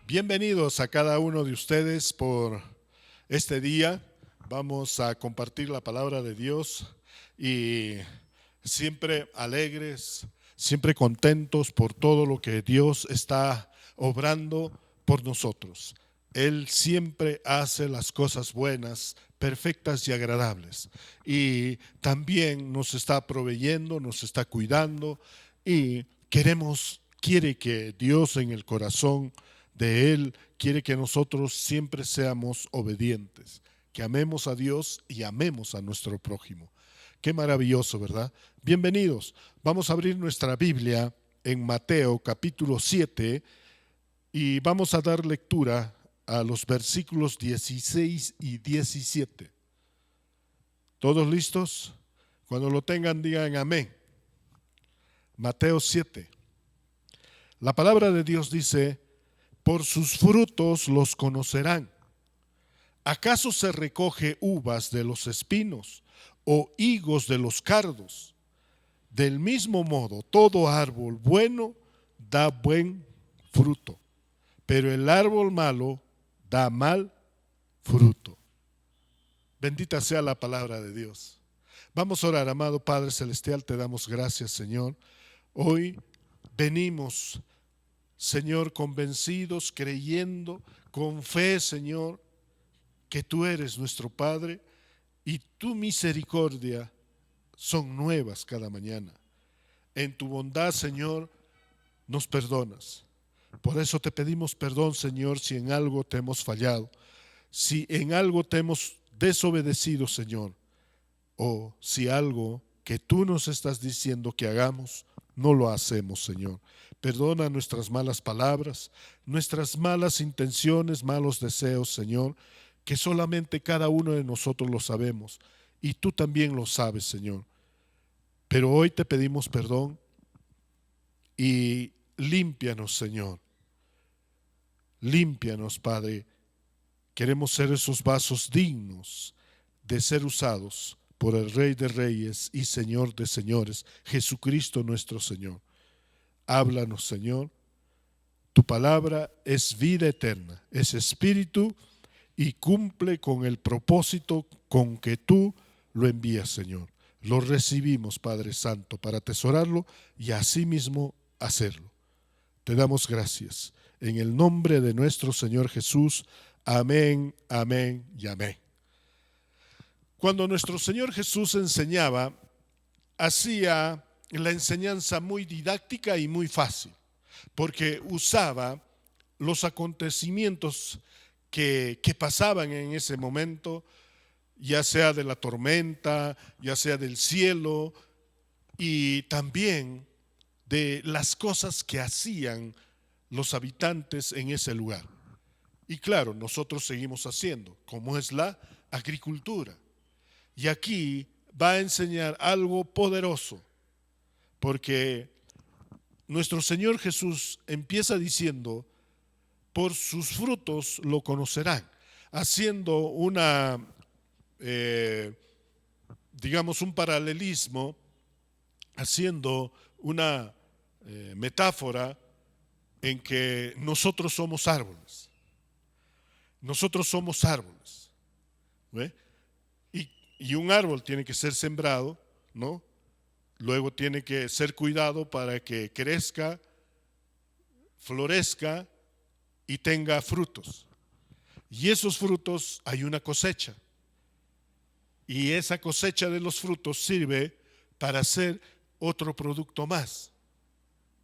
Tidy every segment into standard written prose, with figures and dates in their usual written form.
Bienvenidos a cada uno de ustedes por este día. Vamos a compartir la palabra de Dios y siempre alegres, siempre contentos por todo lo que Dios está obrando por nosotros. Él siempre hace las cosas buenas, perfectas y agradables. Y también nos está proveyendo, nos está cuidando y quiere que Dios en el corazón de Él quiere que nosotros siempre seamos obedientes, que amemos a Dios y amemos a nuestro prójimo. Qué maravilloso, ¿verdad? Bienvenidos. Vamos a abrir nuestra Biblia en Mateo capítulo 7 y vamos a dar lectura a los versículos 16 y 17. ¿Todos listos? Cuando lo tengan, digan amén. Mateo 7. La palabra de Dios dice: por sus frutos los conocerán. ¿Acaso se recoge uvas de los espinos o higos de los cardos? Del mismo modo, todo árbol bueno da buen fruto, pero el árbol malo da mal fruto. Bendita sea la palabra de Dios. Vamos a orar. Amado Padre Celestial, te damos gracias, Señor. Hoy venimos, Señor, convencidos, creyendo, con fe, Señor, que tú eres nuestro Padre y tu misericordia son nuevas cada mañana. En tu bondad, Señor, nos perdonas. Por eso te pedimos perdón, Señor, si en algo te hemos fallado, si en algo te hemos desobedecido, Señor, o si algo que tú nos estás diciendo que hagamos, no lo hacemos, Señor. Perdona nuestras malas palabras, nuestras malas intenciones, malos deseos, Señor, que solamente cada uno de nosotros lo sabemos y tú también lo sabes, Señor. Pero hoy te pedimos perdón y límpianos, Señor. Límpianos, Padre. Queremos ser esos vasos dignos de ser usados por el Rey de Reyes y Señor de Señores, Jesucristo nuestro Señor. Háblanos, Señor. Tu palabra es vida eterna, es espíritu y cumple con el propósito con que tú lo envías, Señor. Lo recibimos, Padre Santo, para atesorarlo y asimismo hacerlo. Te damos gracias. En el nombre de nuestro Señor Jesús. Amén, amén y amén. Cuando nuestro Señor Jesús enseñaba, hacía la enseñanza muy didáctica y muy fácil, porque usaba los acontecimientos que pasaban en ese momento, ya sea de la tormenta, ya sea del cielo, y también de las cosas que hacían los habitantes en ese lugar. Y claro, nosotros seguimos haciendo, como es la agricultura. Y aquí va a enseñar algo poderoso, porque nuestro Señor Jesús empieza diciendo: por sus frutos lo conocerán, haciendo un paralelismo, haciendo una metáfora en que nosotros somos árboles. Nosotros somos árboles, ¿ve? Y un árbol tiene que ser sembrado, ¿no? Luego tiene que ser cuidado para que crezca, florezca y tenga frutos. Y esos frutos hay una cosecha. Y esa cosecha de los frutos sirve para hacer otro producto más,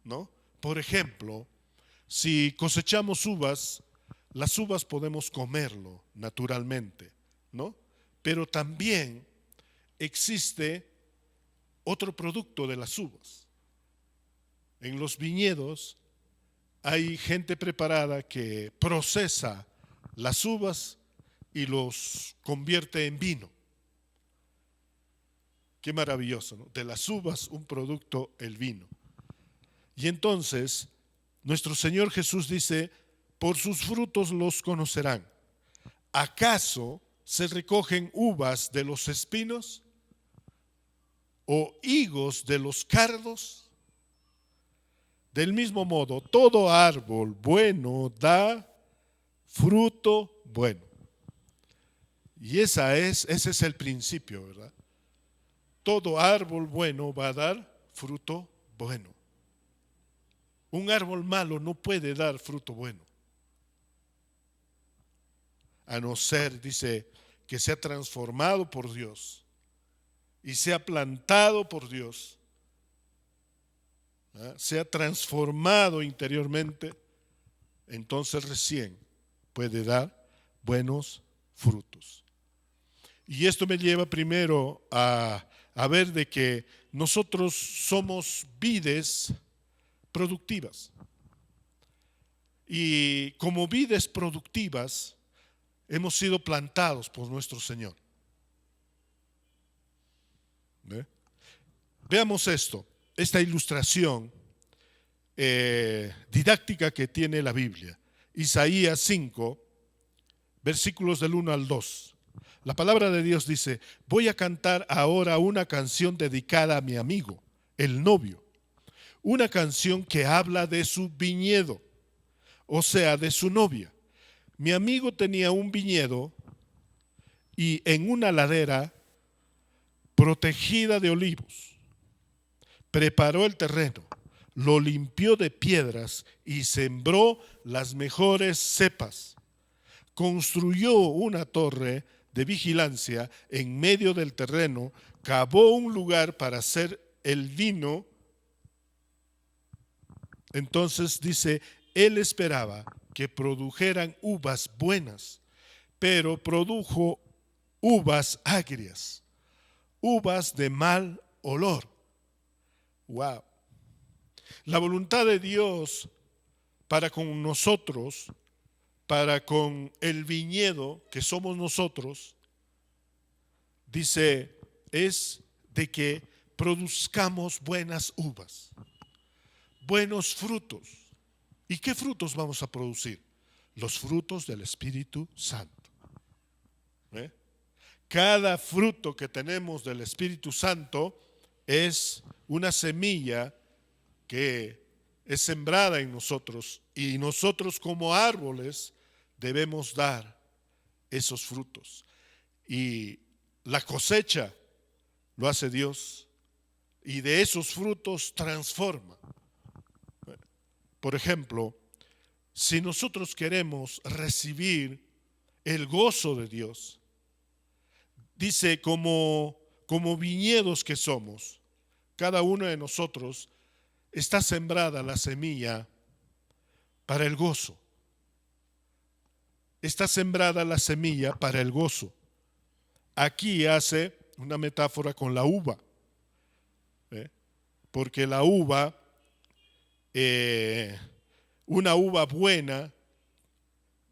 ¿no? Por ejemplo, Si cosechamos uvas, las uvas podemos comerlo naturalmente, ¿no? Pero también existe otro producto de las uvas. En los viñedos hay gente preparada que procesa las uvas y los convierte en vino. Qué maravilloso, ¿no? De las uvas un producto, el vino. Y entonces nuestro Señor Jesús dice, por sus frutos los conocerán. ¿Acaso se recogen uvas de los espinos o higos de los cardos? Del mismo modo, todo árbol bueno da fruto bueno. Y ese es el principio, ¿verdad? Todo árbol bueno va a dar fruto bueno. Un árbol malo no puede dar fruto bueno. A no ser, dice, que sea transformado por Dios y sea plantado por Dios, sea transformado interiormente, entonces recién puede dar buenos frutos. Y esto me lleva primero a ver de que nosotros somos vides productivas. Y como vides productivas, hemos sido plantados por nuestro Señor. ¿Ve? Veamos esta ilustración didáctica que tiene la Biblia. Isaías 5, versículos del 1 al 2. La palabra de Dios dice, voy a cantar ahora una canción dedicada a mi amigo, el novio. Una canción que habla de su viñedo, o sea, de su novia. Mi amigo tenía un viñedo y en una ladera protegida de olivos. Preparó el terreno, lo limpió de piedras y sembró las mejores cepas. Construyó una torre de vigilancia en medio del terreno, cavó un lugar para hacer el vino. Entonces dice, él esperaba que produjeran uvas buenas, pero produjo uvas agrias, uvas de mal olor. Wow. La voluntad de Dios para con nosotros, para con el viñedo que somos nosotros, dice, es de que produzcamos buenas uvas, buenos frutos. ¿Y qué frutos vamos a producir? Los frutos del Espíritu Santo. ¿Eh? Cada fruto que tenemos del Espíritu Santo es una semilla que es sembrada en nosotros y nosotros como árboles debemos dar esos frutos. Y la cosecha lo hace Dios y de esos frutos transforma. Por ejemplo, si nosotros queremos recibir el gozo de Dios, dice como viñedos que somos, cada uno de nosotros está sembrada la semilla para el gozo. Está sembrada la semilla para el gozo. Aquí hace una metáfora con la uva, porque la uva, una uva buena,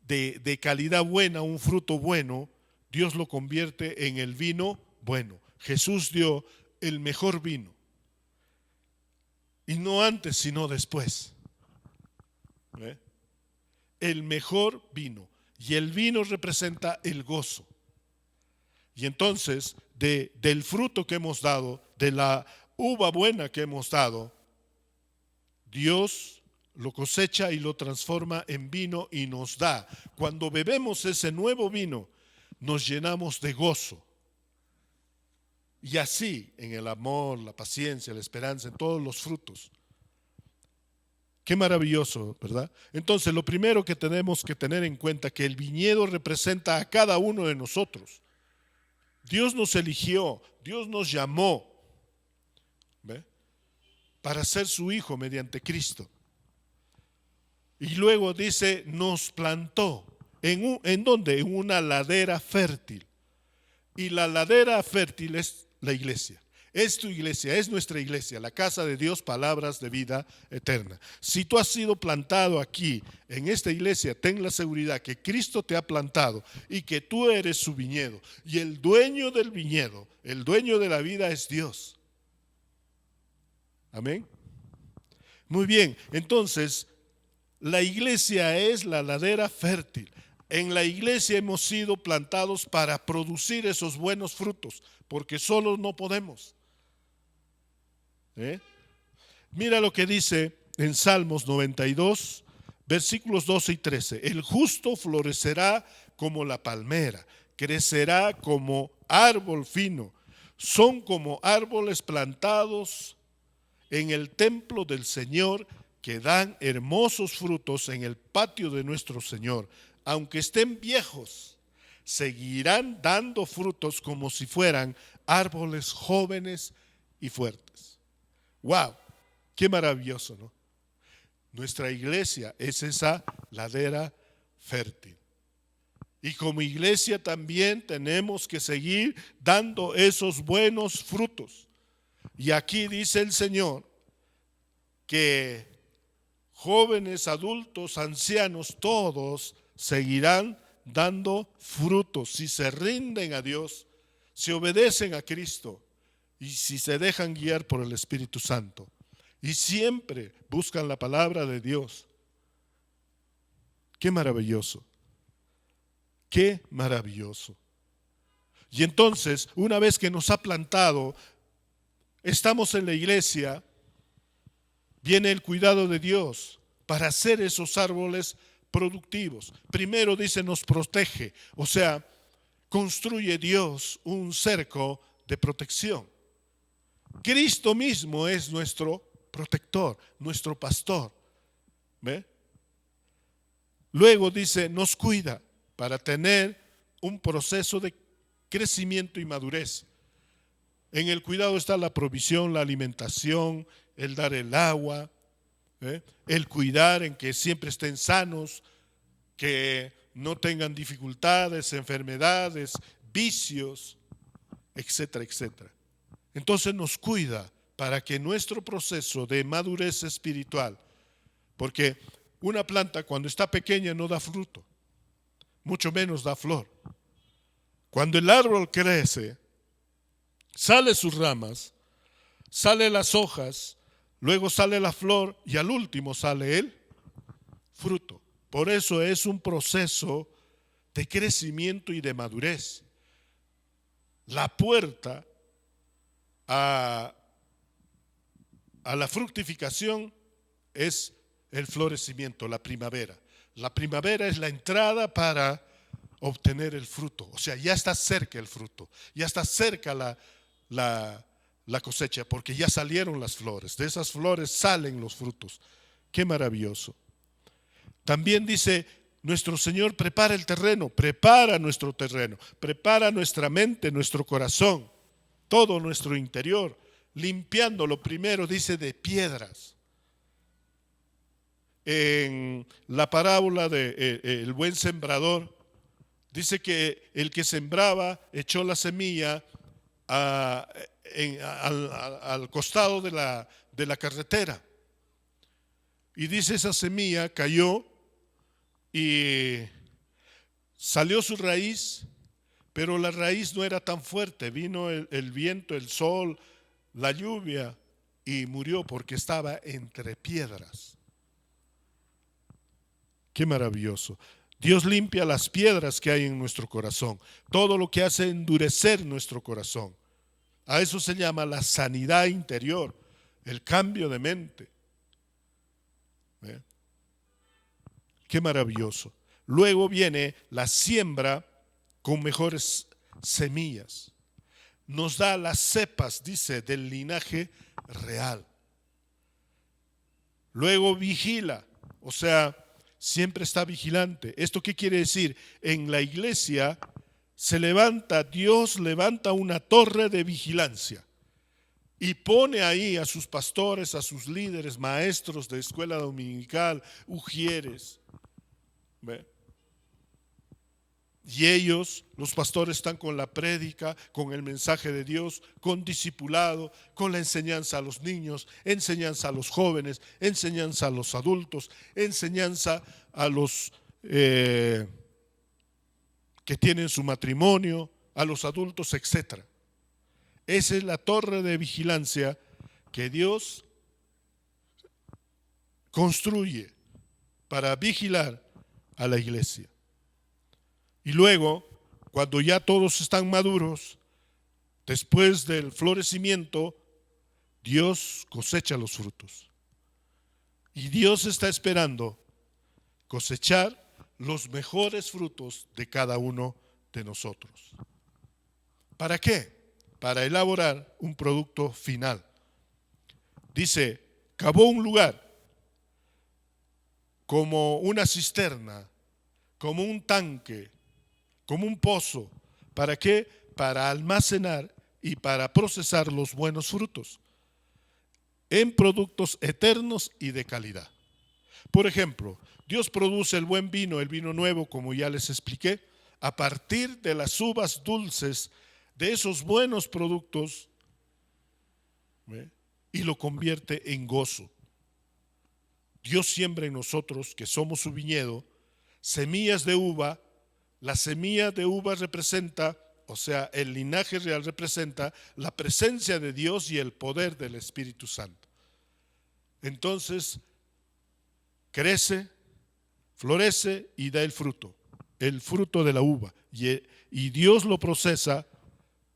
de calidad buena, un fruto bueno, Dios lo convierte en el vino bueno. Jesús dio el mejor vino. Y no antes, sino después. El mejor vino. Y el vino representa el gozo. Y entonces, del fruto que hemos dado, de la uva buena que hemos dado, Dios lo cosecha y lo transforma en vino y nos da. Cuando bebemos ese nuevo vino, nos llenamos de gozo. Y así, en el amor, la paciencia, la esperanza, en todos los frutos. Qué maravilloso, ¿verdad? Entonces, lo primero que tenemos que tener en cuenta es que el viñedo representa a cada uno de nosotros. Dios nos eligió, Dios nos llamó, ¿ve? Para ser su hijo mediante Cristo. Y luego dice, nos plantó. ¿En dónde? En una ladera fértil. Y la ladera fértil es la iglesia. Es tu iglesia, es nuestra iglesia, la casa de Dios, palabras de vida eterna. Si tú has sido plantado aquí, en esta iglesia, ten la seguridad que Cristo te ha plantado y que tú eres su viñedo. Y el dueño del viñedo, el dueño de la vida es Dios. Amén. Muy bien, entonces, la iglesia es la ladera fértil. En la iglesia hemos sido plantados para producir esos buenos frutos, porque solos no podemos. Mira lo que dice en Salmos 92, versículos 12 y 13. El justo florecerá como la palmera, crecerá como árbol fino. Son como árboles plantados en el templo del Señor, que dan hermosos frutos en el patio de nuestro Señor. Aunque estén viejos, seguirán dando frutos como si fueran árboles jóvenes y fuertes. ¡Wow! ¡Qué maravilloso!, ¿no? Nuestra iglesia es esa ladera fértil. Y como iglesia también tenemos que seguir dando esos buenos frutos. Y aquí dice el Señor que jóvenes, adultos, ancianos, todos seguirán dando frutos si se rinden a Dios, si obedecen a Cristo y si se dejan guiar por el Espíritu Santo. Y siempre buscan la palabra de Dios. ¡Qué maravilloso! ¡Qué maravilloso! Y entonces, una vez que nos ha plantado, estamos en la iglesia, viene el cuidado de Dios para hacer esos árboles productivos. Primero dice, nos protege, o sea, construye Dios un cerco de protección. Cristo mismo es nuestro protector, nuestro pastor. ¿Ve? Luego dice, nos cuida para tener un proceso de crecimiento y madurez. En el cuidado está la provisión, la alimentación, el dar el agua, el cuidar en que siempre estén sanos, que no tengan dificultades, enfermedades, vicios, etcétera, etcétera. Entonces nos cuida para que nuestro proceso de madurez espiritual, porque una planta cuando está pequeña no da fruto, mucho menos da flor. Cuando el árbol crece, sale sus ramas, sale las hojas, luego sale la flor y al último sale el fruto. Por eso es un proceso de crecimiento y de madurez. La puerta a la fructificación es el florecimiento, la primavera. La primavera es la entrada para obtener el fruto. O sea, ya está cerca el fruto, ya está cerca la cosecha, porque ya salieron las flores. De esas flores salen los frutos. ¡Qué maravilloso! También dice, nuestro Señor prepara el terreno, prepara nuestro terreno, prepara nuestra mente, nuestro corazón, todo nuestro interior, limpiándolo primero, dice, de piedras. En la parábola del buen sembrador, dice que el que sembraba echó la semilla al costado de la carretera. Y dice, esa semilla cayó y salió su raíz, pero la raíz no era tan fuerte. Vino el viento, el sol, la lluvia y murió porque estaba entre piedras. Qué maravilloso. Dios limpia las piedras que hay en nuestro corazón, todo lo que hace endurecer nuestro corazón. A eso se llama la sanidad interior, el cambio de mente. ¿Ve? Qué maravilloso. Luego viene la siembra con mejores semillas. Nos da las cepas, dice, del linaje real. Luego vigila, o sea, siempre está vigilante. ¿Esto qué quiere decir? En la iglesia Dios levanta una torre de vigilancia. y pone ahí a sus pastores, a sus líderes, maestros de escuela dominical, ujieres. ¿Ve? Y ellos, los pastores, están con la prédica, con el mensaje de Dios, con discipulado, con la enseñanza a los niños, enseñanza a los jóvenes, enseñanza a los adultos, enseñanza a los que tienen su matrimonio, a los adultos, etc. Esa es la torre de vigilancia que Dios construye para vigilar a la iglesia. Y luego, cuando ya todos están maduros, después del florecimiento, Dios cosecha los frutos. Y Dios está esperando cosechar los mejores frutos de cada uno de nosotros. ¿Para qué? Para elaborar un producto final. Dice, cavó un lugar como una cisterna, como un tanque, como un pozo. ¿Para qué? Para almacenar y para procesar los buenos frutos en productos eternos y de calidad. Por ejemplo, Dios produce el buen vino, el vino nuevo, como ya les expliqué, a partir de las uvas dulces de esos buenos productos, ¿ve? Y lo convierte en gozo. Dios siembra en nosotros, que somos su viñedo, semillas de uva. La semilla de uva representa, o sea, el linaje real representa la presencia de Dios y el poder del Espíritu Santo. Entonces, crece, florece y da el fruto de la uva. Y Dios lo procesa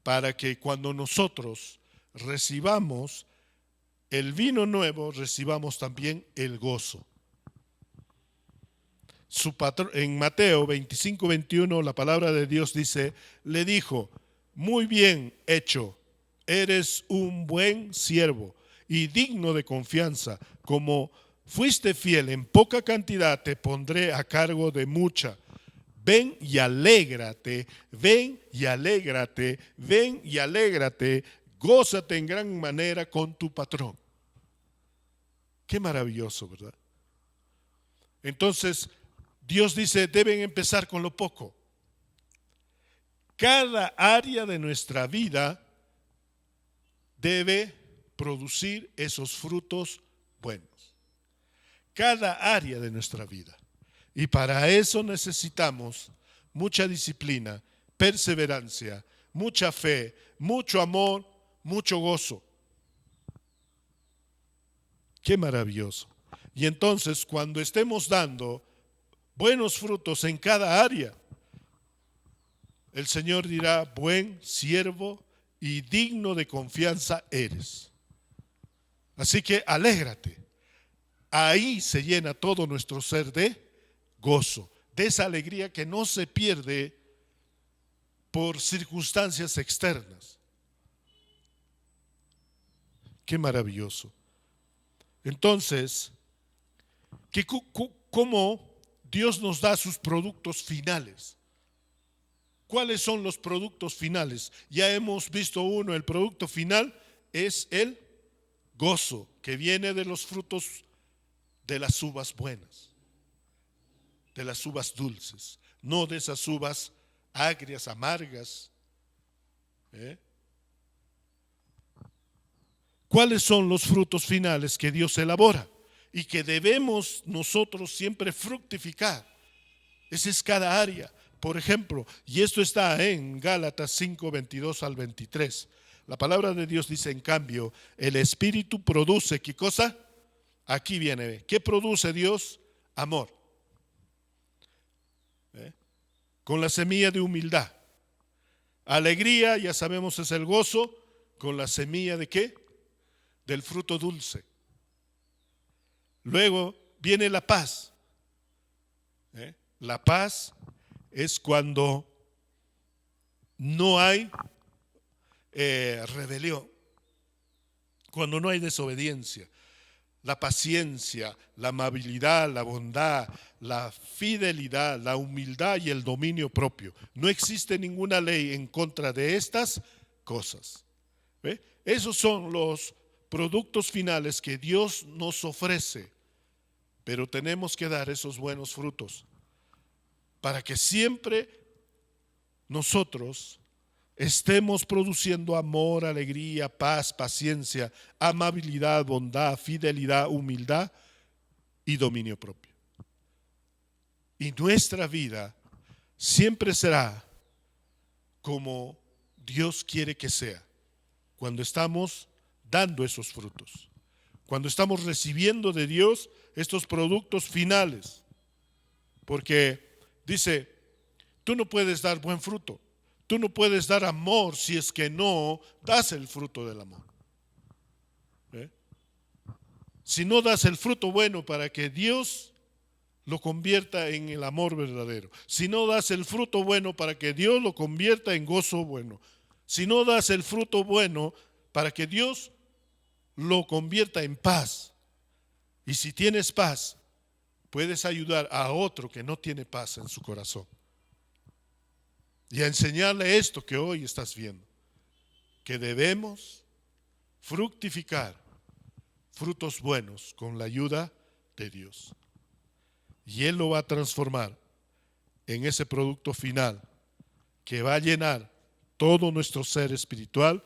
para que cuando nosotros recibamos el vino nuevo, recibamos también el gozo. En Mateo 25:21 la palabra de Dios dice, le dijo, muy bien hecho, eres un buen siervo y digno de confianza, como fuiste fiel en poca cantidad, te pondré a cargo de mucha. Ven y alégrate, ven y alégrate, ven y alégrate, gózate en gran manera con tu patrón. Qué maravilloso, ¿verdad? Entonces, Dios dice, deben empezar con lo poco. Cada área de nuestra vida debe producir esos frutos buenos. Cada área de nuestra vida. Y para eso necesitamos mucha disciplina, perseverancia, mucha fe, mucho amor, mucho gozo. Qué maravilloso. Y entonces, cuando estemos dando buenos frutos en cada área, el Señor dirá, buen siervo y digno de confianza eres. Así que alégrate. Ahí se llena todo nuestro ser de gozo, de esa alegría que no se pierde por circunstancias externas. Qué maravilloso. Entonces, ¿cómo Dios nos da sus productos finales? ¿Cuáles son los productos finales? Ya hemos visto uno, el producto final es el gozo que viene de los frutos de las uvas buenas, de las uvas dulces, no de esas uvas agrias, amargas. ¿Cuáles son los frutos finales que Dios elabora y que debemos nosotros siempre fructificar? Esa es cada área. Por ejemplo, y esto está en Gálatas 5:22 al 23. La palabra de Dios dice, en cambio, el Espíritu produce, ¿qué cosa? Aquí viene, ¿qué produce Dios? Amor. Con la semilla de humildad. Alegría, ya sabemos, es el gozo. Con la semilla de ¿qué? Del fruto dulce. Luego viene la paz. La paz es cuando no hay rebelión, cuando no hay desobediencia. La paciencia, la amabilidad, la bondad, la fidelidad, la humildad y el dominio propio. No existe ninguna ley en contra de estas cosas. ¿Ve? Esos son los productos finales que Dios nos ofrece, pero tenemos que dar esos buenos frutos para que siempre nosotros estemos produciendo amor, alegría, paz, paciencia, amabilidad, bondad, fidelidad, humildad y dominio propio. Y nuestra vida siempre será como Dios quiere que sea, cuando estamos dando esos frutos, cuando estamos recibiendo de Dios estos productos finales. Porque dice, tú no puedes dar buen fruto, tú no puedes dar amor si es que no das el fruto del amor. ¿Eh? Si no das el fruto bueno para que Dios lo convierta en el amor verdadero, si no das el fruto bueno para que Dios lo convierta en gozo bueno, si no das el fruto bueno para que Dios lo convierta en paz, y si tienes paz, puedes ayudar a otro que no tiene paz en su corazón y a enseñarle esto que hoy estás viendo, que debemos fructificar frutos buenos con la ayuda de Dios. Y Él lo va a transformar en ese producto final que va a llenar todo nuestro ser espiritual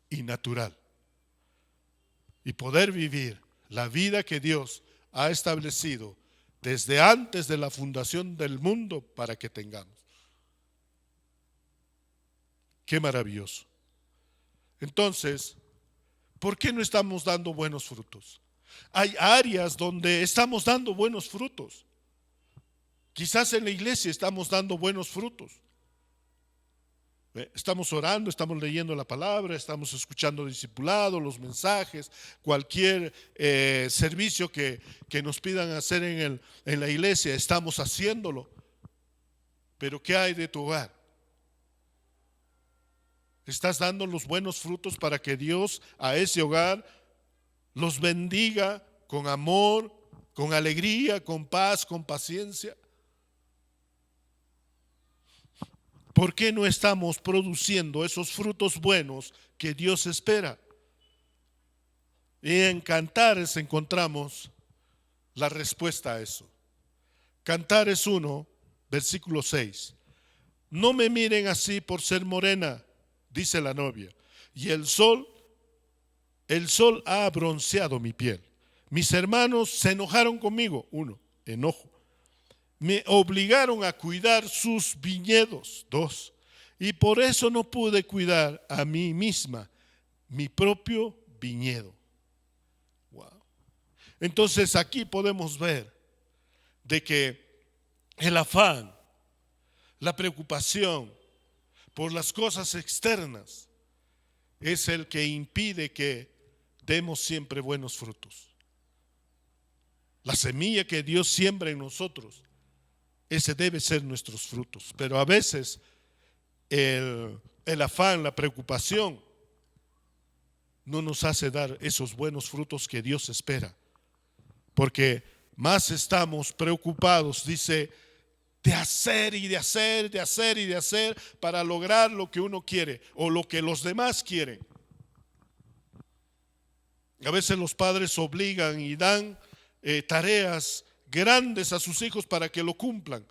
y natural. Y poder vivir la vida que Dios ha establecido desde antes de la fundación del mundo para que tengamos. Qué maravilloso. Entonces, ¿por qué no estamos dando buenos frutos? Hay áreas donde estamos dando buenos frutos. Quizás en la iglesia estamos dando buenos frutos. Estamos orando, estamos leyendo la palabra, estamos escuchando discipulado, los mensajes, cualquier servicio que nos pidan hacer en la iglesia, estamos haciéndolo. Pero ¿qué hay de tu hogar? ¿Estás dando los buenos frutos para que Dios a ese hogar los bendiga con amor, con alegría, con paz, con paciencia? ¿Por qué no estamos produciendo esos frutos buenos que Dios espera? Y en Cantares encontramos la respuesta a eso. Cantares 1, versículo 6. No me miren así por ser morena, dice la novia, y el sol ha bronceado mi piel. Mis hermanos se enojaron conmigo. 1, enojo. Me obligaron a cuidar sus viñedos. 2, y por eso no pude cuidar a mí misma mi propio viñedo. Wow. Entonces aquí podemos ver de que el afán, la preocupación por las cosas externas es el que impide que demos siempre buenos frutos. La semilla que Dios siembra en nosotros, ese debe ser nuestros frutos. Pero a veces el afán, la preocupación no nos hace dar esos buenos frutos que Dios espera. Porque más estamos preocupados, dice, de hacer y de hacer, de hacer y de hacer para lograr lo que uno quiere o lo que los demás quieren. A veces los padres obligan y dan tareas grandes a sus hijos para que lo cumplan.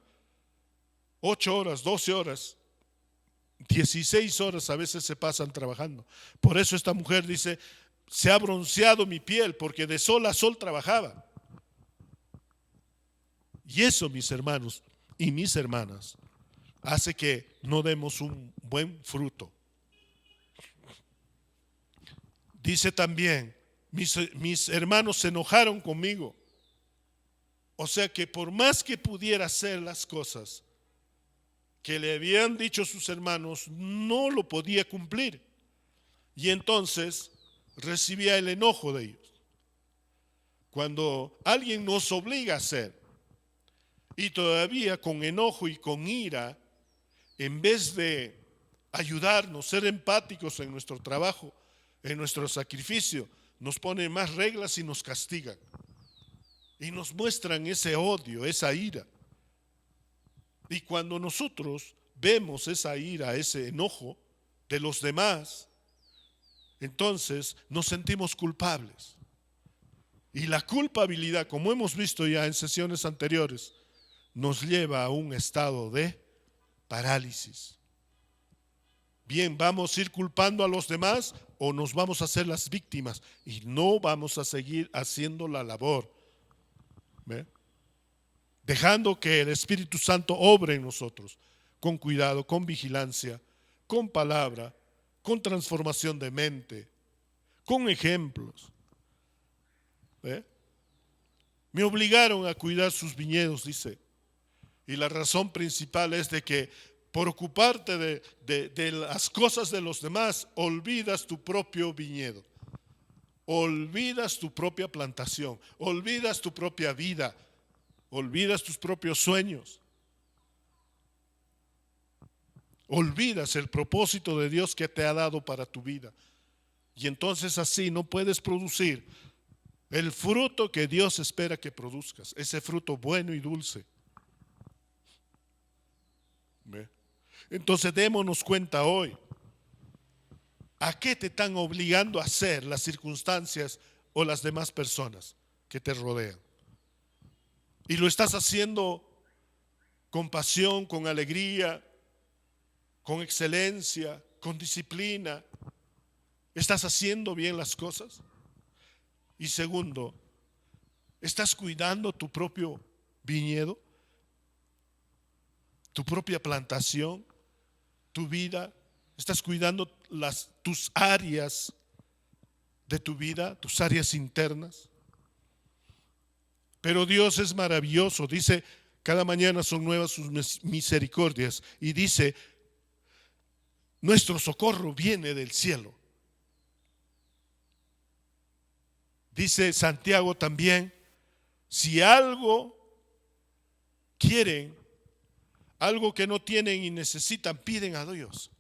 8 horas, 12 horas, 16 horas a veces se pasan trabajando. Por eso esta mujer dice, se ha bronceado mi piel, porque de sol a sol trabajaba. Y eso, mis hermanos y mis hermanas, hace que no demos un buen fruto. Dice también, mis hermanos se enojaron conmigo. O sea que por más que pudiera hacer las cosas que le habían dicho sus hermanos, no lo podía cumplir. Y entonces recibía el enojo de ellos. Cuando alguien nos obliga a hacer, y todavía con enojo y con ira, en vez de ayudarnos, ser empáticos en nuestro trabajo, en nuestro sacrificio, nos ponen más reglas y nos castigan. Y nos muestran ese odio, esa ira. Y cuando nosotros vemos esa ira, ese enojo de los demás, entonces nos sentimos culpables. Y la culpabilidad, como hemos visto ya en sesiones anteriores, nos lleva a un estado de parálisis. Bien, vamos a ir culpando a los demás o nos vamos a hacer las víctimas y no vamos a seguir haciendo la labor. ¿Ve? Dejando que el Espíritu Santo obre en nosotros, con cuidado, con vigilancia, con palabra, con transformación de mente, con ejemplos. ¿Ve? Me obligaron a cuidar sus viñedos, dice. Y la razón principal es de que por ocuparte de las cosas de los demás, olvidas tu propio viñedo, olvidas tu propia plantación, olvidas tu propia vida, olvidas tus propios sueños, olvidas el propósito de Dios que te ha dado para tu vida. Y entonces así no puedes producir el fruto que Dios espera que produzcas, ese fruto bueno y dulce. ¿Ve? Entonces démonos cuenta hoy, ¿a qué te están obligando a hacer las circunstancias o las demás personas que te rodean? Y lo estás haciendo con pasión, con alegría, con excelencia, con disciplina. ¿Estás haciendo bien las cosas? Y segundo, ¿estás cuidando tu propio viñedo? ¿Tu propia plantación? ¿Tu vida? ¿Estás cuidando tus áreas de tu vida, tus áreas internas? Pero Dios es maravilloso, dice, cada mañana son nuevas sus misericordias, y dice, nuestro socorro viene del cielo. Dice Santiago también, si algo quieren, algo que no tienen y necesitan, piden a Dios.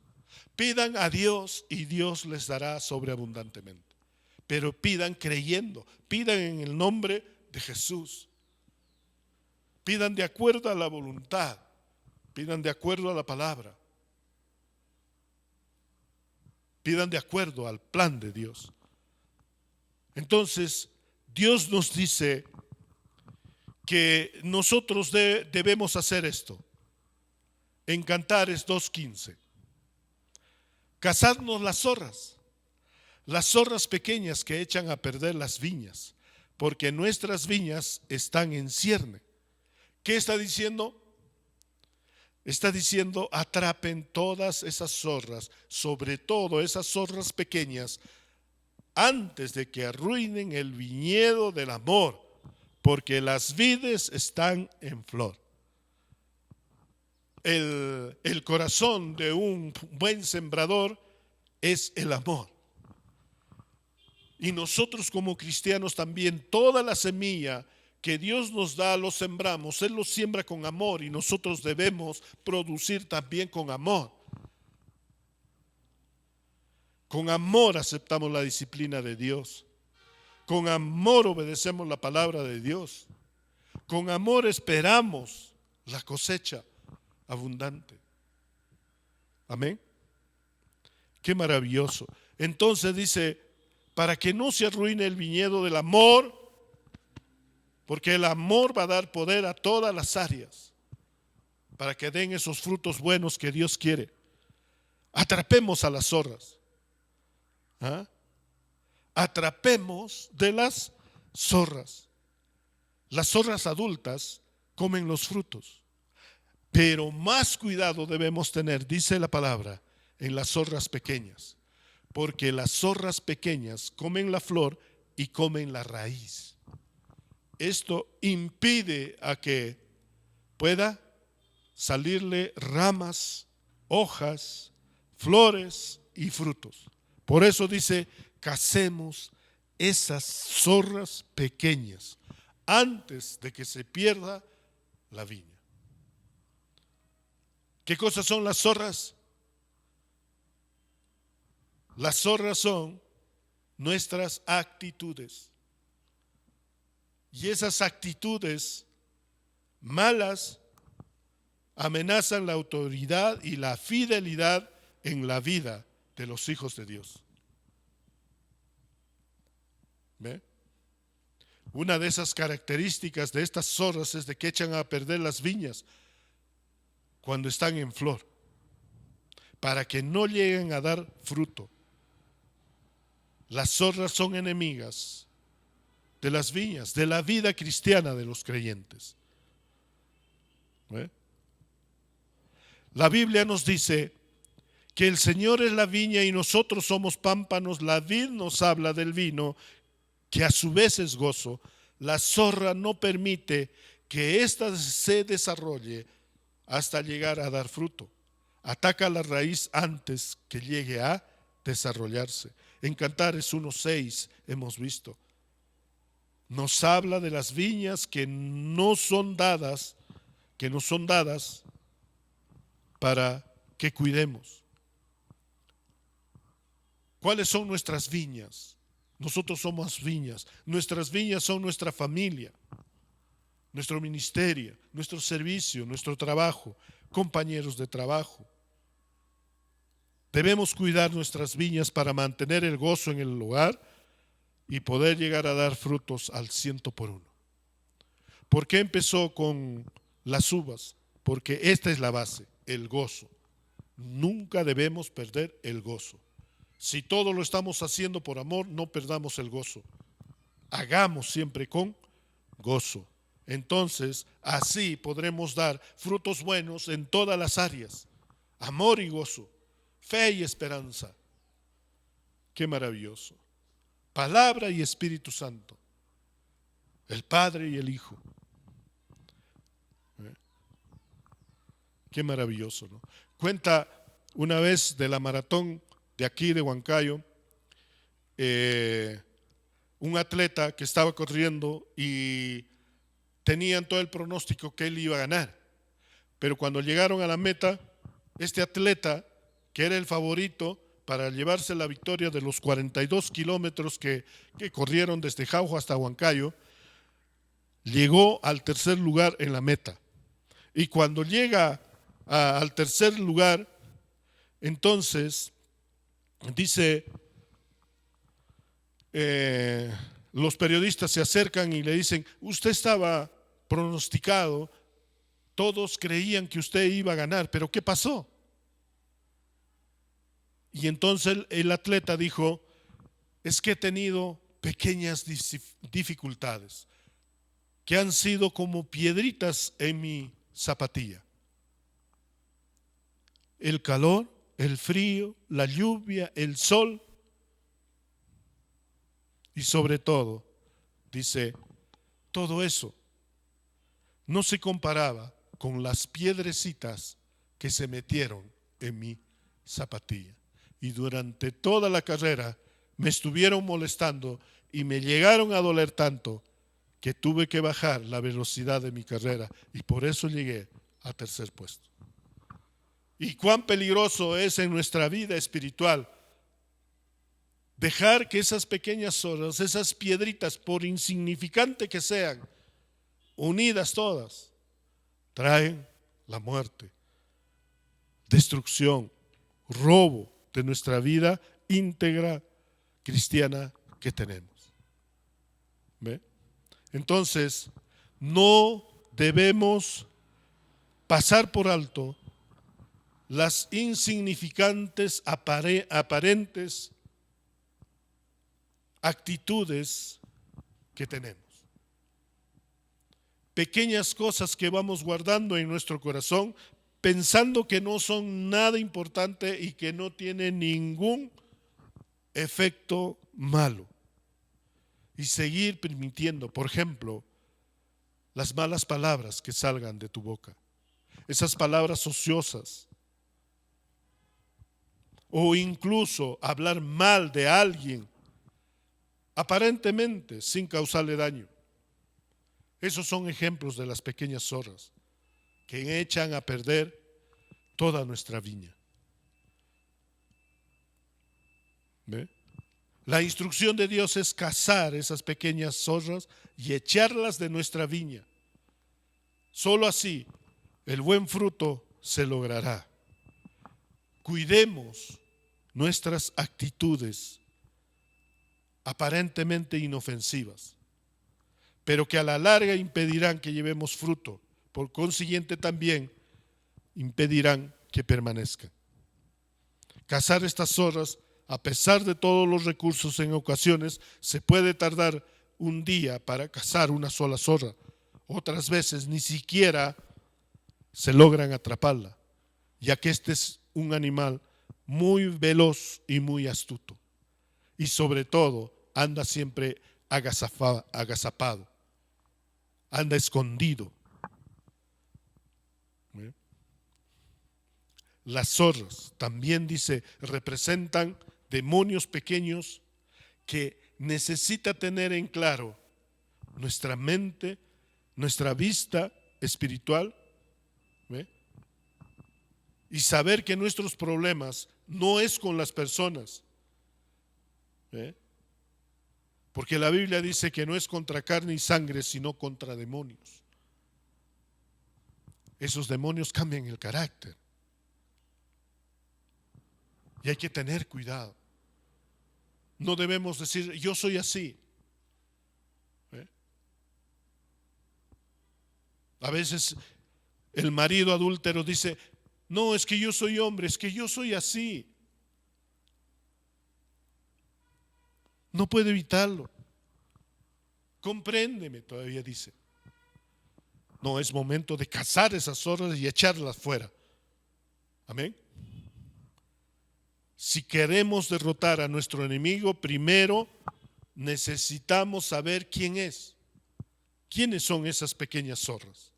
Pidan a Dios y Dios les dará sobreabundantemente. Pero pidan creyendo, pidan en el nombre de Jesús. Pidan de acuerdo a la voluntad, pidan de acuerdo a la palabra. Pidan de acuerdo al plan de Dios. Entonces, Dios nos dice que nosotros debemos hacer esto. En Cantares 2:15. Cazadnos las zorras pequeñas que echan a perder las viñas, porque nuestras viñas están en cierne. ¿Qué está diciendo? Está diciendo, atrapen todas esas zorras, sobre todo esas zorras pequeñas, antes de que arruinen el viñedo del amor, porque las vides están en flor. El corazón de un buen sembrador es el amor. Y nosotros como cristianos también, toda la semilla que Dios nos da, lo sembramos. Él lo siembra con amor y nosotros debemos producir también con amor. Con amor aceptamos la disciplina de Dios. Con amor obedecemos la palabra de Dios. Con amor esperamos la cosecha abundante. Amén. Qué maravilloso. Entonces dice, para que no se arruine el viñedo del amor, porque el amor va a dar poder a todas las áreas, para que den esos frutos buenos que Dios quiere. Atrapemos a las zorras. ¿Ah? Atrapemos de las zorras. Las zorras adultas comen los frutos. Pero más cuidado debemos tener, dice la palabra, en las zorras pequeñas, porque las zorras pequeñas comen la flor y comen la raíz. Esto impide a que pueda salirle ramas, hojas, flores y frutos. Por eso dice, cacemos esas zorras pequeñas antes de que se pierda la viña. ¿Qué cosas son las zorras? Las zorras son nuestras actitudes. Y esas actitudes malas amenazan la autoridad y la fidelidad en la vida de los hijos de Dios. ¿Ve? Una de esas características de estas zorras es de que echan a perder las viñas cuando están en flor, para que no lleguen a dar fruto. Las zorras son enemigas de las viñas, de la vida cristiana de los creyentes. ¿Ve? La Biblia nos dice que el Señor es la viña y nosotros somos pámpanos. La vid nos habla del vino, que a su vez es gozo. La zorra no permite que ésta se desarrolle hasta llegar a dar fruto. Ataca la raíz antes que llegue a desarrollarse. En Cantares 1:6 hemos visto. Nos habla de las viñas que no son dadas para que cuidemos. ¿Cuáles son nuestras viñas? Nosotros somos viñas. Nuestras viñas son nuestra familia, nuestro ministerio, nuestro servicio, nuestro trabajo, compañeros de trabajo. Debemos cuidar nuestras viñas para mantener el gozo en el hogar y poder llegar a dar frutos al 100%. ¿Por qué empezó con las uvas? Porque esta es la base, el gozo. Nunca debemos perder el gozo. Si todo lo estamos haciendo por amor, no perdamos el gozo. Hagamos siempre con gozo. Entonces, así podremos dar frutos buenos en todas las áreas. Amor y gozo, fe y esperanza. Qué maravilloso. Palabra y Espíritu Santo. El Padre y el Hijo. Qué maravilloso, ¿no? Cuenta una vez de la maratón de aquí de Huancayo, un atleta que estaba corriendo y tenían todo el pronóstico que él iba a ganar. Pero cuando llegaron a la meta, este atleta, que era el favorito para llevarse la victoria de los 42 kilómetros que corrieron desde Jauja hasta Huancayo, llegó al tercer lugar en la meta. Y cuando llega al tercer lugar, entonces dice, los periodistas se acercan y le dicen: usted estaba pronosticado, todos creían que usted iba a ganar, pero ¿qué pasó? Y entonces el atleta dijo: es que he tenido pequeñas dificultades que han sido como piedritas en mi zapatilla. El calor, el frío, la lluvia, el sol y sobre todo, dice, todo eso no se comparaba con las piedrecitas que se metieron en mi zapatilla. Y durante toda la carrera me estuvieron molestando y me llegaron a doler tanto que tuve que bajar la velocidad de mi carrera y por eso llegué a tercer puesto. Y cuán peligroso es en nuestra vida espiritual dejar que esas pequeñas zonas, esas piedritas, por insignificante que sean, unidas todas, traen la muerte, destrucción, robo de nuestra vida íntegra cristiana que tenemos. ¿Ve? Entonces, no debemos pasar por alto las insignificantes aparentes actitudes que tenemos. Pequeñas cosas que vamos guardando en nuestro corazón, pensando que no son nada importante y que no tienen ningún efecto malo. Y seguir permitiendo, por ejemplo, las malas palabras que salgan de tu boca. Esas palabras ociosas. O incluso hablar mal de alguien, aparentemente sin causarle daño. Esos son ejemplos de las pequeñas zorras que echan a perder toda nuestra viña. ¿Ve? La instrucción de Dios es cazar esas pequeñas zorras y echarlas de nuestra viña. Solo así el buen fruto se logrará. Cuidemos nuestras actitudes aparentemente inofensivas, pero que a la larga impedirán que llevemos fruto. Por consiguiente, también impedirán que permanezcan. Cazar estas zorras, a pesar de todos los recursos, en ocasiones se puede tardar un día para cazar una sola zorra. Otras veces ni siquiera se logran atraparla, ya que este es un animal muy veloz y muy astuto. Y sobre todo, anda siempre agazapado, anda escondido. Las zorras, también dice, representan demonios pequeños que necesita tener en claro nuestra mente, nuestra vista espiritual, ¿ve? Y saber que nuestros problemas no es con las personas, ¿ve? Porque la Biblia dice que no es contra carne y sangre, sino contra demonios. Esos demonios cambian el carácter y hay que tener cuidado. No debemos decir, yo soy así. A veces el marido adúltero dice, no, es que yo soy hombre, es que yo soy así. No puede evitarlo. Compréndeme, todavía dice. No, es momento de cazar esas zorras y echarlas fuera. Amén. Si queremos derrotar a nuestro enemigo, primero necesitamos saber quién es. ¿Quiénes son esas pequeñas zorras?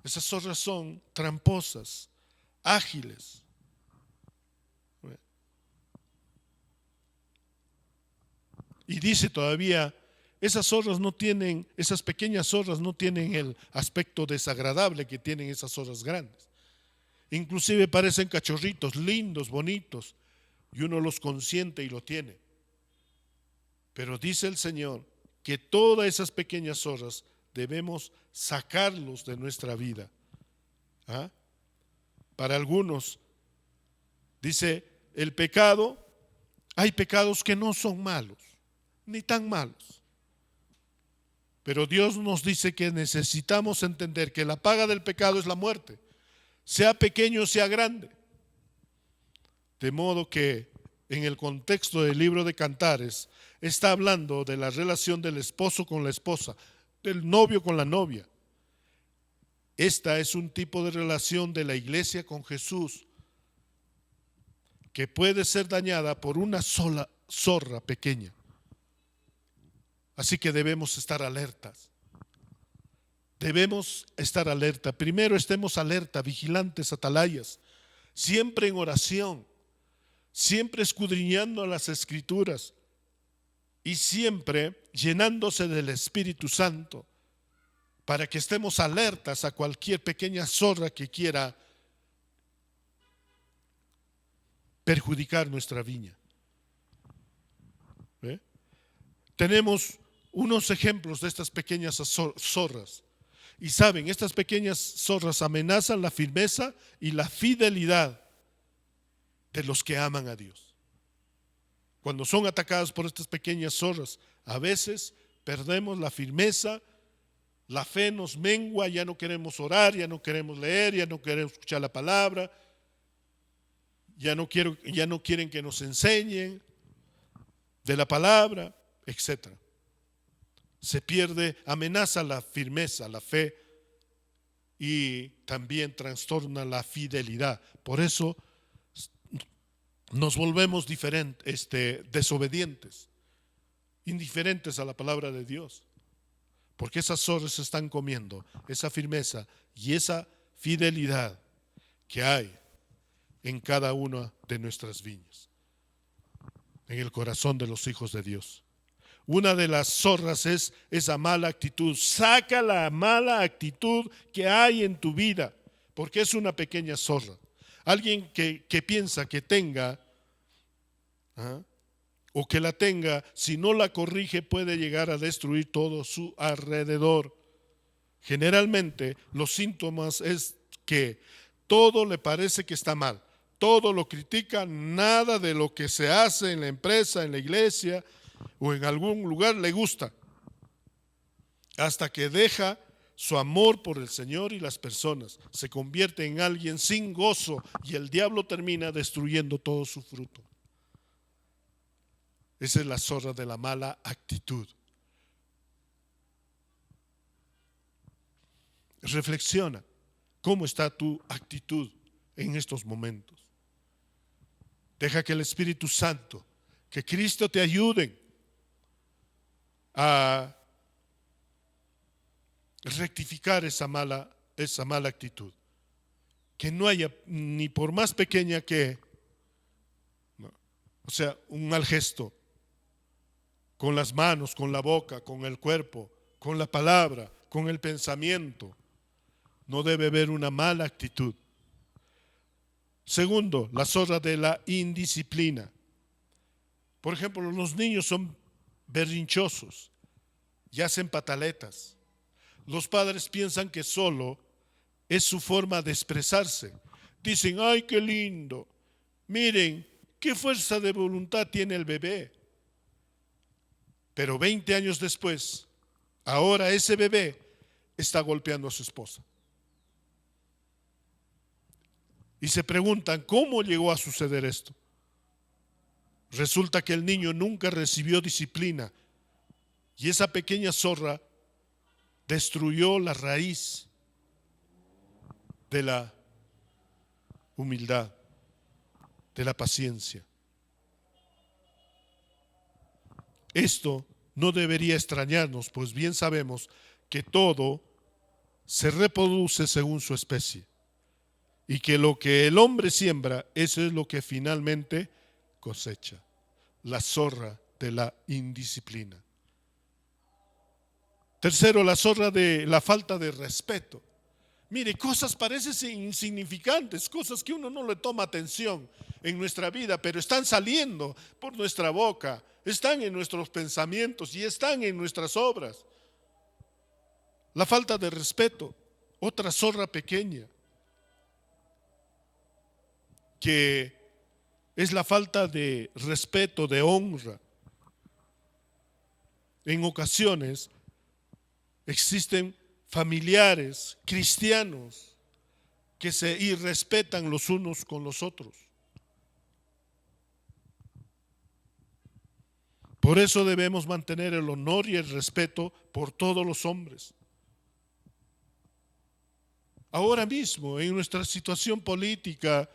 Esas zorras son tramposas, ágiles. Y dice todavía, esas pequeñas zorras no tienen el aspecto desagradable que tienen esas zorras grandes. Inclusive parecen cachorritos, lindos, bonitos, y uno los consiente y lo tiene. Pero dice el Señor que todas esas pequeñas zorras debemos sacarlos de nuestra vida. ¿Ah? Para algunos, dice, el pecado, hay pecados que no son malos, ni tan malos. Pero Dios nos dice que necesitamos entender que la paga del pecado es la muerte, sea pequeño o sea grande. De modo que en el contexto del libro de Cantares está hablando de la relación del esposo con la esposa, del novio con la novia. Esta es un tipo de relación de la iglesia con Jesús que puede ser dañada por una sola zorra pequeña. Así que debemos estar alertas. Debemos estar alerta. Primero estemos alerta, vigilantes, atalayas, siempre en oración, siempre escudriñando las Escrituras y siempre llenándose del Espíritu Santo para que estemos alertas a cualquier pequeña zorra que quiera perjudicar nuestra viña. ¿Ve? Tenemos unos ejemplos de estas pequeñas zorras. Y saben, estas pequeñas zorras amenazan la firmeza y la fidelidad de los que aman a Dios. Cuando son atacadas por estas pequeñas zorras, a veces perdemos la firmeza, la fe nos mengua, ya no queremos orar, ya no queremos leer, ya no queremos escuchar la palabra, ya no quieren que nos enseñen de la palabra, etc. Se pierde, amenaza la firmeza, la fe y también trastorna la fidelidad. Por eso nos volvemos desobedientes, indiferentes a la palabra de Dios. Porque esas zorras están comiendo esa firmeza y esa fidelidad que hay en cada una de nuestras viñas, en el corazón de los hijos de Dios. Una de las zorras es esa mala actitud. Saca la mala actitud que hay en tu vida, porque es una pequeña zorra. Alguien que piensa que tenga, o que la tenga, si no la corrige puede llegar a destruir todo su alrededor. Generalmente los síntomas es que todo le parece que está mal. todo lo critica, nada de lo que se hace en la empresa, en la iglesia o en algún lugar le gusta, hasta que deja su amor por el Señor y las personas, se convierte en alguien sin gozo y el diablo termina destruyendo todo su fruto. Esa es la zorra de la mala actitud. Reflexiona, ¿cómo está tu actitud en estos momentos? Deja que el Espíritu Santo, que Cristo te ayuden a rectificar esa mala actitud. Que no haya, ni por más pequeña que, o sea, un mal gesto, con las manos, con la boca, con el cuerpo, con la palabra, con el pensamiento. No debe haber una mala actitud. Segundo, la zorra de la indisciplina. Por ejemplo, los niños son berrinchosos y hacen pataletas. Los padres piensan que solo es su forma de expresarse. Dicen, ay, qué lindo. Miren, qué fuerza de voluntad tiene el bebé. Pero 20 años después, ahora ese bebé está golpeando a su esposa. Y se preguntan, ¿cómo llegó a suceder esto? Resulta que el niño nunca recibió disciplina y esa pequeña zorra destruyó la raíz de la humildad, de la paciencia. Esto no debería extrañarnos, pues bien sabemos que todo se reproduce según su especie y que lo que el hombre siembra, eso es lo que finalmente cosecha. La zorra de la indisciplina. Tercero, la zorra de la falta de respeto. Mire, cosas parecen insignificantes, cosas que uno no le toma atención en nuestra vida, pero están saliendo por nuestra boca, están en nuestros pensamientos y están en nuestras obras. La falta de respeto, otra zorra pequeña, que es la falta de respeto, de honra. En ocasiones existen familiares cristianos que se irrespetan los unos con los otros. Por eso debemos mantener el honor y el respeto por todos los hombres. Ahora mismo, en nuestra situación política,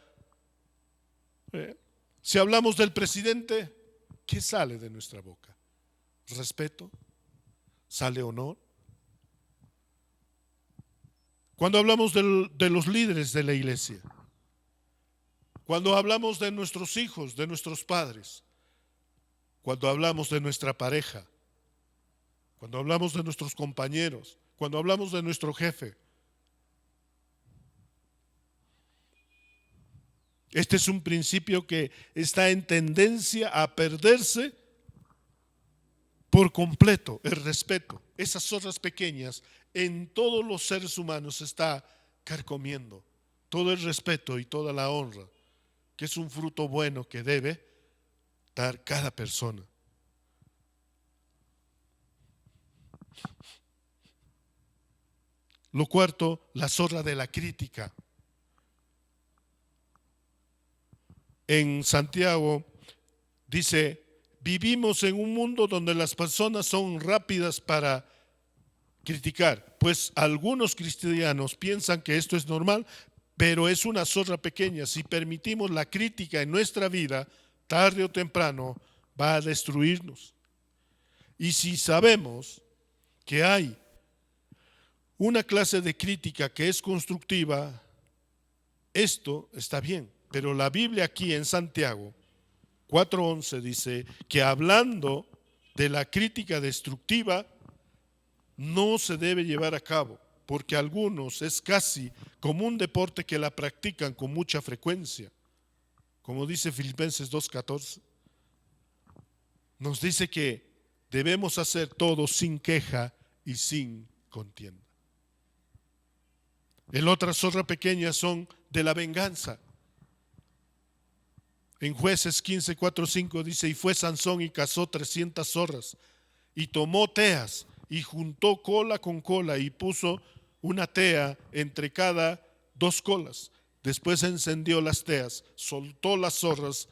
si hablamos del presidente, ¿qué sale de nuestra boca? ¿Respeto? ¿Sale honor? Cuando hablamos de los líderes de la iglesia, cuando hablamos de nuestros hijos, de nuestros padres, cuando hablamos de nuestra pareja, cuando hablamos de nuestros compañeros, cuando hablamos de nuestro jefe, este es un principio que está en tendencia a perderse por completo, el respeto. Esas zorras pequeñas en todos los seres humanos está carcomiendo todo el respeto y toda la honra, que es un fruto bueno que debe dar cada persona. Lo cuarto, la zorra de la crítica. En Santiago dice, vivimos en un mundo donde las personas son rápidas para criticar, pues algunos cristianos piensan que esto es normal, pero es una zorra pequeña. Si permitimos la crítica en nuestra vida, tarde o temprano va a destruirnos. Y si sabemos que hay una clase de crítica que es constructiva, esto está bien. Pero la Biblia aquí en Santiago 4:11 dice que hablando de la crítica destructiva no se debe llevar a cabo, porque algunos es casi como un deporte que la practican con mucha frecuencia. Como dice Filipenses 2:14, nos dice que debemos hacer todo sin queja y sin contienda. El otra zorra pequeña son de la venganza. En Jueces 15, 4, 5 dice: y fue Sansón y cazó 300 zorras, y tomó teas, y juntó cola con cola, y puso una tea entre cada dos colas. Después encendió las teas, soltó las zorras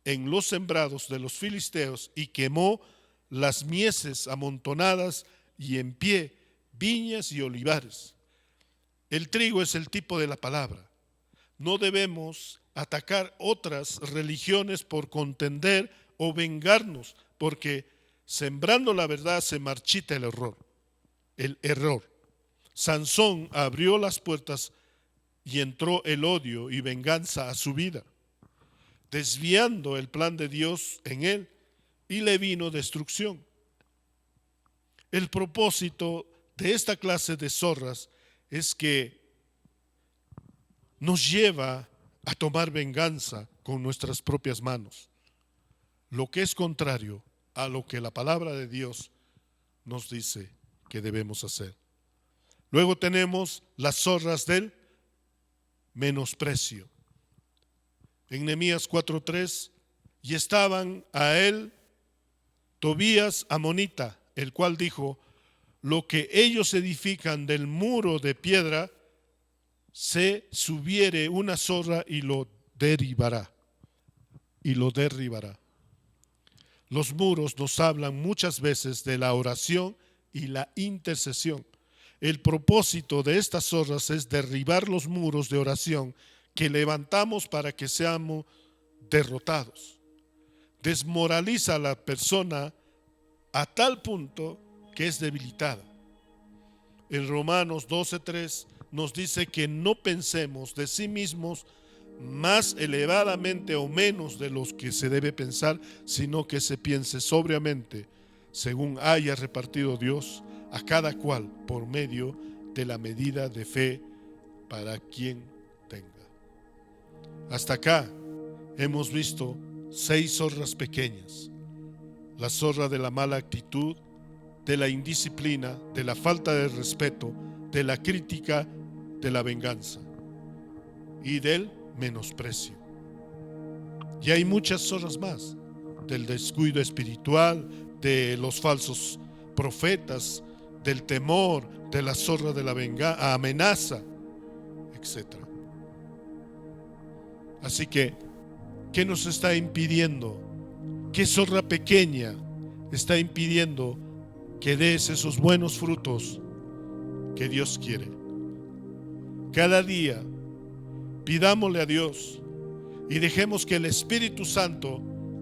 en los sembrados de los filisteos, y quemó las mieses amontonadas y en pie, viñas y olivares. El trigo es el tipo de la palabra. No debemos atacar otras religiones por contender o vengarnos, porque sembrando la verdad se marchita el error. Sansón abrió las puertas y entró el odio y venganza a su vida, desviando el plan de Dios en él, y le vino destrucción. El propósito de esta clase de zorras es que nos lleva a tomar venganza con nuestras propias manos, lo que es contrario a lo que la palabra de Dios nos dice que debemos hacer. Luego tenemos las zorras del menosprecio. En Nehemías 4:3: y estaban a él Tobías amonita, el cual dijo: lo que ellos edifican del muro de piedra, se subiere una zorra y lo derribará. Los muros nos hablan muchas veces de la oración y la intercesión. El propósito de estas zorras es derribar los muros de oración que levantamos para que seamos derrotados. Desmoraliza a la persona a tal punto que es debilitada. En Romanos 12:3 nos dice que no pensemos de sí mismos más elevadamente o menos de los que se debe pensar, sino que se piense sobriamente, según haya repartido Dios a cada cual por medio de la medida de fe para quien tenga. Hasta acá hemos visto 6 zorras pequeñas: la zorra de la mala actitud, de la indisciplina, de la falta de respeto, de la crítica, de la venganza y del menosprecio. Y hay muchas zorras más: del descuido espiritual, de los falsos profetas, del temor, de la zorra de la amenaza, etc. Así que, ¿qué nos está impidiendo? ¿Qué zorra pequeña está impidiendo que des esos buenos frutos que Dios quiere? Cada día pidámosle a Dios y dejemos que el Espíritu Santo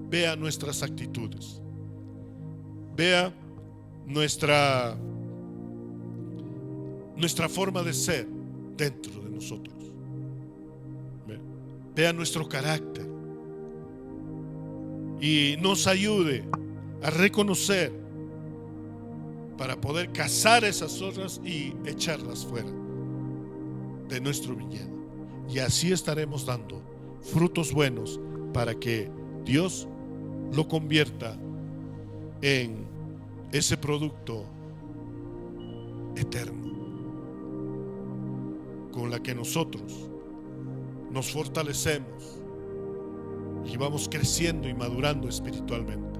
vea nuestras actitudes, vea nuestra forma de ser dentro de nosotros, vea nuestro carácter y nos ayude a reconocer para poder cazar esas zorras y echarlas fuera de nuestro viñedo. Y así estaremos dando frutos buenos para que Dios lo convierta en ese producto eterno con la que nosotros nos fortalecemos y vamos creciendo y madurando espiritualmente.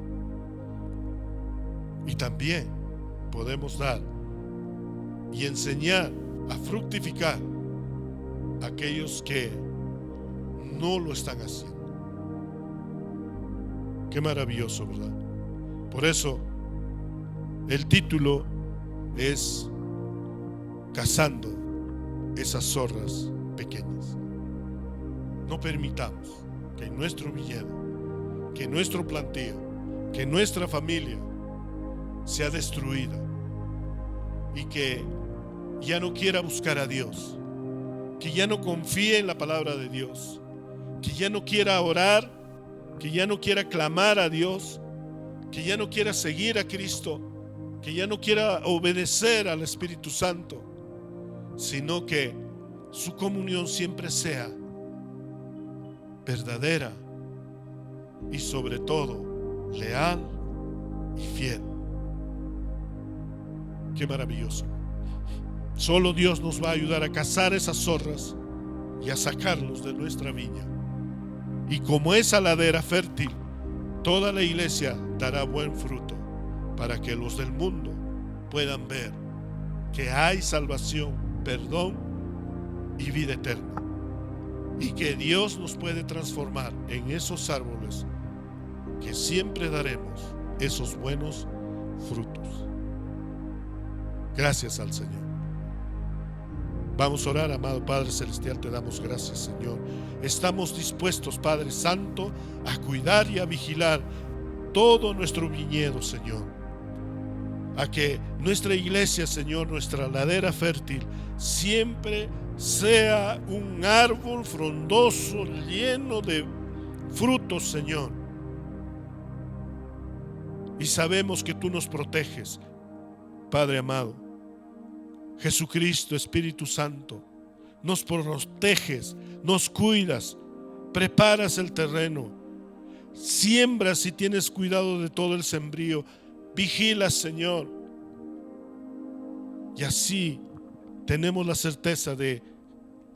Y también podemos dar y enseñar a fructificar a aquellos que no lo están haciendo. Qué maravilloso, ¿verdad? Por eso el título es Cazando esas zorras pequeñas. No permitamos que nuestro viñedo, que nuestro planteo, que nuestra familia sea destruida y que ya no quiera buscar a Dios, que ya no confíe en la palabra de Dios, que ya no quiera orar, que ya no quiera clamar a Dios, que ya no quiera seguir a Cristo, que ya no quiera obedecer al Espíritu Santo, sino que su comunión siempre sea verdadera y sobre todo leal y fiel. Qué maravilloso. Solo Dios nos va a ayudar a cazar esas zorras y a sacarlos de nuestra viña Y como esa ladera fértil, toda la iglesia dará buen fruto para que los del mundo puedan ver que hay salvación, perdón y vida eterna. Y que Dios nos puede transformar en esos árboles que siempre daremos esos buenos frutos. Gracias al Señor. Vamos a orar, amado Padre Celestial, te damos gracias, Señor. Estamos dispuestos, Padre Santo, a cuidar y a vigilar todo nuestro viñedo, Señor. A que nuestra iglesia, Señor, nuestra ladera fértil, siempre sea un árbol frondoso, lleno de frutos, Señor. Y sabemos que tú nos proteges, Padre amado. Jesucristo, Espíritu Santo, nos proteges, nos cuidas, preparas el terreno, siembras y tienes cuidado de todo el sembrío, vigilas, Señor. Y así tenemos la certeza de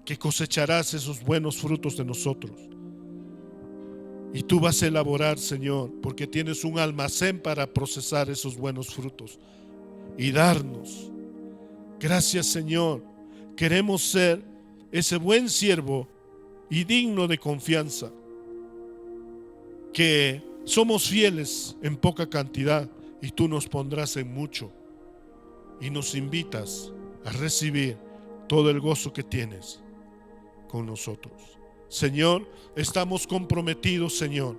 que cosecharás esos buenos frutos de nosotros. Y tú vas a elaborar, Señor, porque tienes un almacén para procesar esos buenos frutos y darnos. Gracias, Señor. Queremos ser ese buen siervo y digno de confianza, que somos fieles en poca cantidad y tú nos pondrás en mucho, y nos invitas a recibir todo el gozo que tienes con nosotros. Señor, estamos comprometidos, Señor,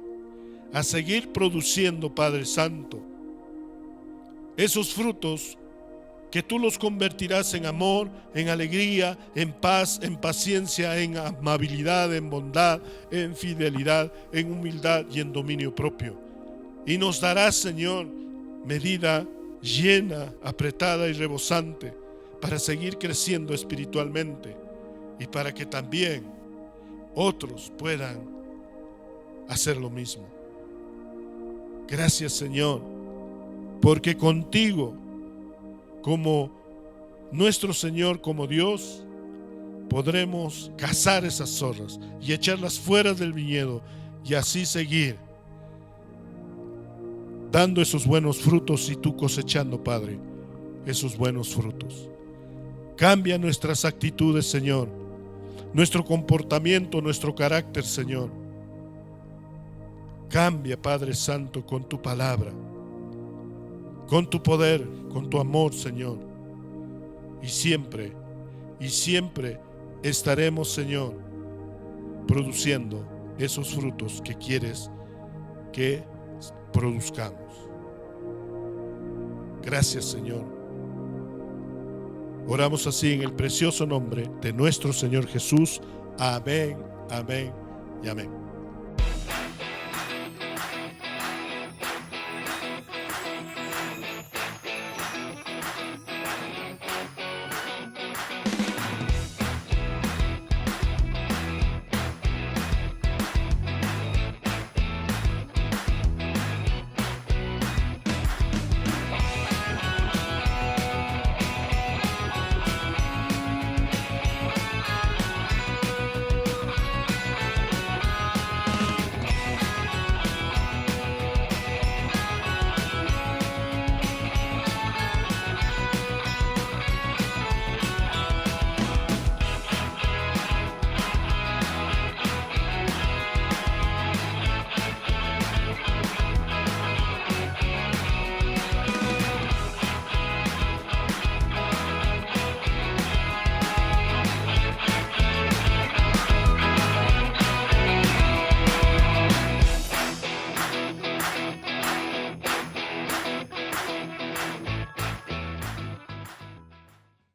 a seguir produciendo, Padre Santo, esos frutos que tú los convertirás en amor, en alegría, en paz, en paciencia, en amabilidad, en bondad, en fidelidad, en humildad y en dominio propio. Y nos darás, Señor, medida llena, apretada y rebosante para seguir creciendo espiritualmente y para que también otros puedan hacer lo mismo. Gracias, Señor, porque contigo, como nuestro Señor, como Dios, podremos cazar esas zorras y echarlas fuera del viñedo y así seguir dando esos buenos frutos y tú cosechando, Padre, esos buenos frutos. Cambia nuestras actitudes, Señor, nuestro comportamiento, nuestro carácter, Señor. Cambia, Padre Santo, con tu palabra, con tu poder, con tu amor, Señor. Y siempre estaremos, Señor, produciendo esos frutos que quieres que produzcamos. Gracias, Señor. Oramos así en el precioso nombre de nuestro Señor Jesús. Amén, amén y amén.